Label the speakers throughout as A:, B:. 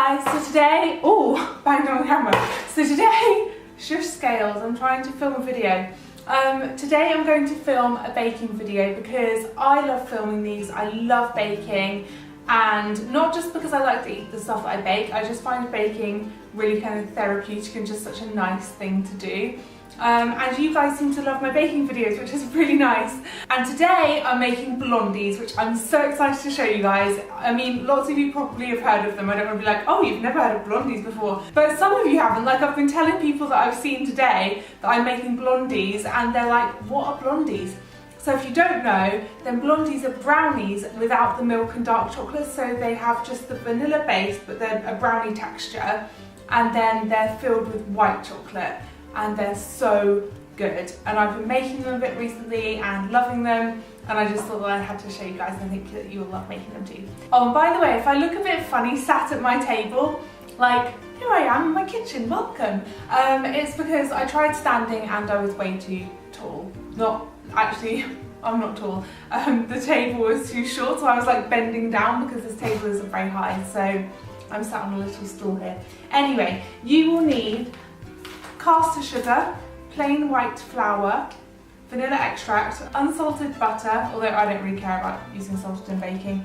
A: guys, so today, oh, banged on the camera. So today, shush scales, I'm trying to film a video. Today I'm going to film a baking video because I love filming these, I love baking, and not just because I like to eat the stuff that I bake, I just find baking really kind of therapeutic and just such a nice thing to do. And you guys seem to love my baking videos, which is really nice. And today I'm making blondies, which I'm so excited to show you guys. I mean, lots of you probably have heard of them. I don't want to be like, oh, you've never heard of blondies before. But some of you haven't. Like, I've been telling people that I've seen today that I'm making blondies, and they're like, what are blondies? So if you don't know, then blondies are brownies without the milk and dark chocolate. So they have just the vanilla base, but they're a brownie texture. And then they're filled with white chocolate. And they're so good, and I've been making them a bit recently and loving them, and I just thought that I had to show you guys, and I think that you will love making them too. Oh, and by the way, if I look a bit funny sat at my table, like, here I am in my kitchen, welcome, it's because I tried standing and I was way too tall. Not actually, I'm not tall. The table was too short, so I was like bending down because this table isn't very high, so I'm sat on a little stool here. Anyway, you will need caster sugar, plain white flour, vanilla extract, unsalted butter, although I don't really care about using salted in baking,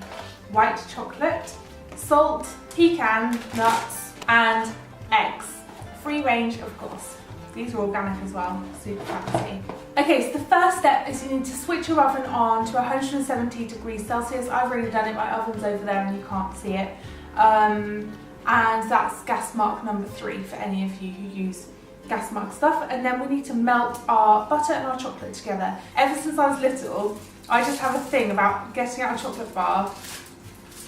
A: white chocolate, salt, pecan nuts, and eggs. Free range, of course. These are organic as well, super fancy. Okay, so the first step is you need to switch your oven on to 170 degrees Celsius. I've already done it, my oven's over there and you can't see it. And that's gas mark number 3 for any of you who use gas mark stuff. And then we need to melt our butter and our chocolate together. Ever since I was little, I just have a thing about getting out a chocolate bar,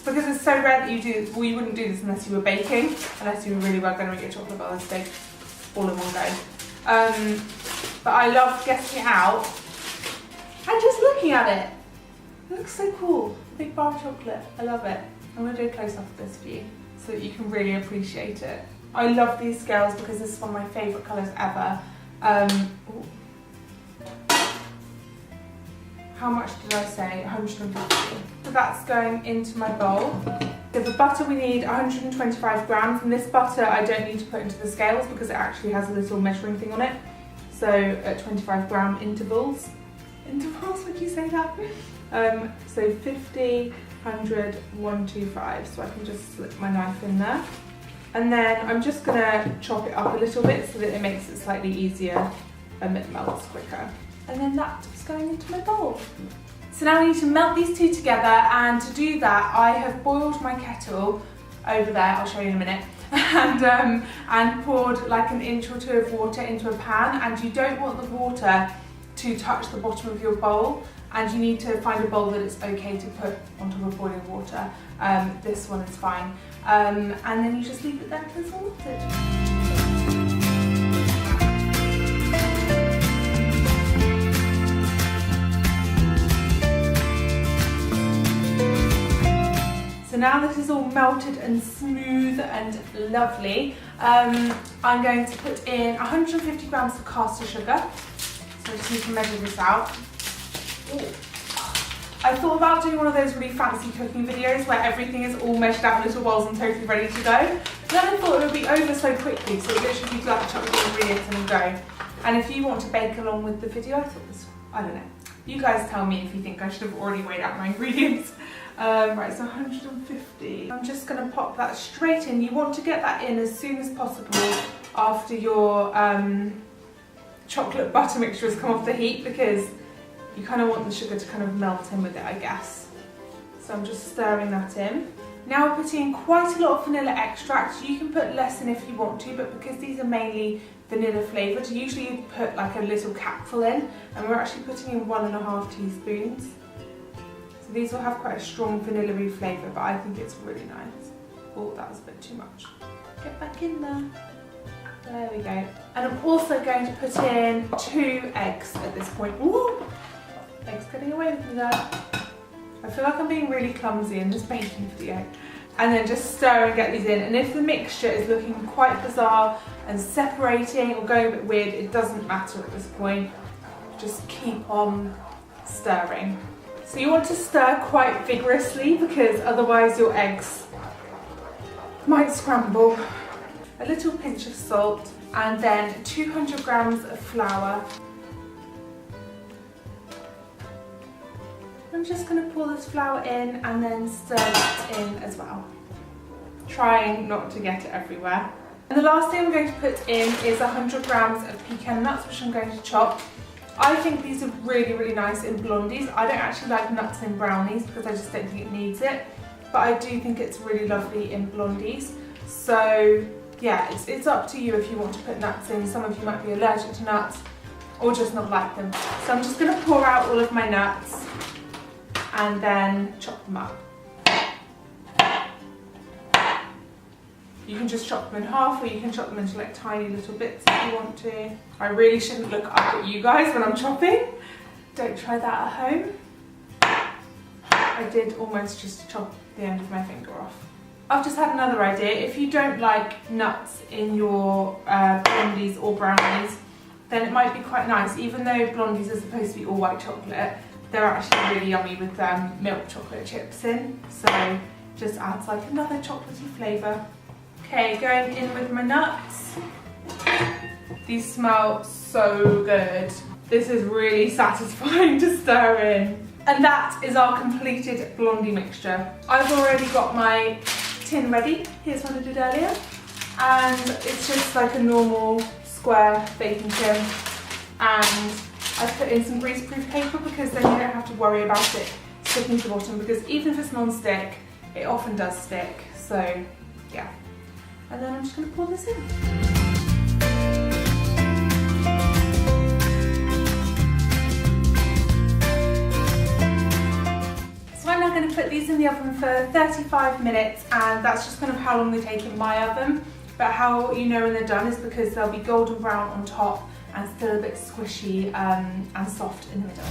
A: because it's so rare that you do, well, you wouldn't do this unless you were baking, unless you really were going to make a chocolate bar this big, all in one go. But I love getting it out and just looking at it. It looks so cool, big bar of chocolate, I love it. I'm going to do a close up of this for you so that you can really appreciate it. I love these scales because this is one of my favourite colours ever. How much did I say? 150. So that's going into my bowl. So for butter we need 125 grams, and this butter I don't need to put into the scales because it actually has a little measuring thing on it. So at 25 gram intervals. Intervals, would you say that? So 50, 100, 125. So I can just slip my knife in there. And then I'm just going to chop it up a little bit so that it makes it slightly easier and it melts quicker. And then that's going into my bowl. So now we need to melt these two together, and to do that I have boiled my kettle over there, I'll show you in a minute, and poured like an inch or 2 of water into a pan, and you don't want the water to touch the bottom of your bowl, and you need to find a bowl that it's okay to put on top of boiling water. This one is fine. And then you just leave it there until it's all melted. So now this is all melted and smooth and lovely, I'm going to put in 150 grams of caster sugar. So I just need to measure this out. Ooh. I thought about doing one of those really fancy cooking videos where everything is all measured out in little bowls and totally ready to go. But then I thought it would be over so quickly, so it literally be like chuck the ingredients in and go. And if you want to bake along with the video, I thought this, I don't know. You guys tell me if you think I should have already weighed out my ingredients. Right, so 150. I'm just going to pop that straight in. You want to get that in as soon as possible after your chocolate butter mixture has come off the heat, because you kind of want the sugar to kind of melt in with it, I guess. So I'm just stirring that in. Now we're putting in quite a lot of vanilla extract. You can put less in if you want to, but because these are mainly vanilla flavoured, usually you put like a little capful in, and we're actually putting in 1.5 teaspoons. So these will have quite a strong vanilla-y flavour, but I think it's really nice. Oh, that was a bit too much. Get back in there. There we go. And I'm also going to put in 2 eggs at this point. Ooh! Eggs getting away with me there. I feel like I'm being really clumsy in this baking video. And then just stir and get these in. And if the mixture is looking quite bizarre and separating or going a bit weird, it doesn't matter at this point. Just keep on stirring. So you want to stir quite vigorously, because otherwise your eggs might scramble. A little pinch of salt, and then 200 grams of flour. I'm just going to pour this flour in and then stir that in as well, trying not to get it everywhere. And the last thing I'm going to put in is 100 grams of pecan nuts, which I'm going to chop. I think these are really, really nice in Blondies. I don't actually like nuts in Brownies because I just don't think it needs it, but I do think it's really lovely in Blondies. So yeah, it's up to you if you want to put nuts in. Some of you might be allergic to nuts or just not like them. So I'm just going to pour out all of my nuts and then chop them up. You can just chop them in half, or you can chop them into like tiny little bits if you want to. I really shouldn't look up at you guys when I'm chopping. Don't try that at home. I did almost just chop the end of my finger off. I've just had another idea. If you don't like nuts in your Blondies or Brownies, then it might be quite nice. Even though Blondies are supposed to be all white chocolate, they're actually really yummy with milk chocolate chips in. So just adds like another chocolatey flavour. Okay, going in with my nuts. These smell so good. This is really satisfying to stir in. And that is our completed Blondie mixture. I've already got my tin ready. Here's what I did earlier. And it's just like a normal square baking tin. And I put in some greaseproof paper because then you don't have to worry about it sticking to the bottom, because even if it's non-stick, it often does stick. So yeah. And then I'm just going to pour this in. So I'm now going to put these in the oven for 35 minutes, and that's just kind of how long they take in my oven. But how you know when they're done is because they'll be golden brown on top and still a bit squishy and soft in the middle.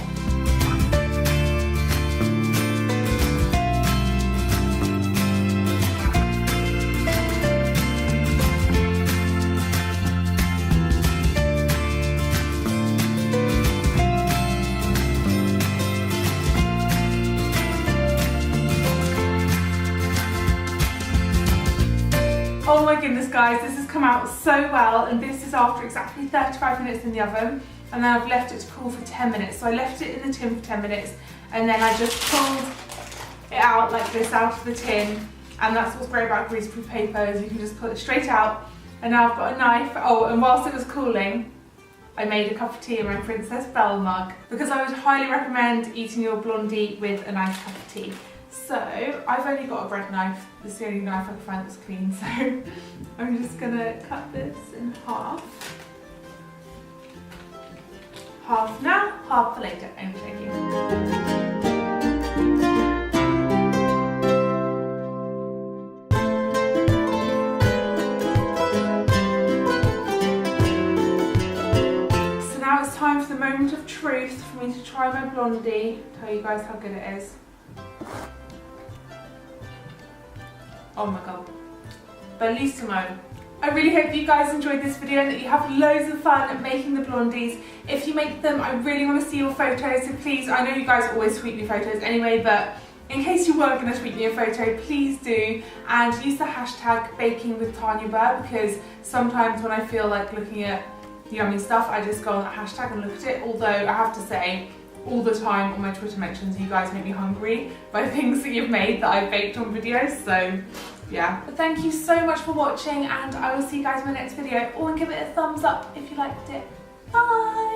A: Oh my goodness guys, this has come out so well, and this is after exactly 35 minutes in the oven, and then I've left it to cool for 10 minutes. So I left it in the tin for 10 minutes, and then I just pulled it out like this out of the tin, and that's what's great about greaseproof paper, is you can just pull it straight out. And now I've got a knife. Oh, and whilst it was cooling, I made a cup of tea in my Princess Belle mug, because I would highly recommend eating your Blondie with a nice cup of tea. So I've only got a bread knife. This is the only knife I can find that's clean, so I'm just gonna cut this in half. Half now, half for later. I'm joking. So now it's time for the moment of truth for me to try my Blondie. Tell you guys how good it is. Oh my god, bellissimo. I really hope you guys enjoyed this video and that you have loads of fun at making the Blondies. If you make them, I really want to see your photos, so please, I know you guys always tweet me photos anyway, but in case you weren't going to tweet me a photo, please do, and use the hashtag #BakingWithTanya, because sometimes when I feel like looking at yummy stuff, I just go on that hashtag and look at it, although I have to say, all the time on my Twitter mentions, you guys make me hungry by things that you've made that I've baked on videos, so yeah. But thank you so much for watching, and I will see you guys in my next video. Or give it a thumbs up if you liked it. Bye!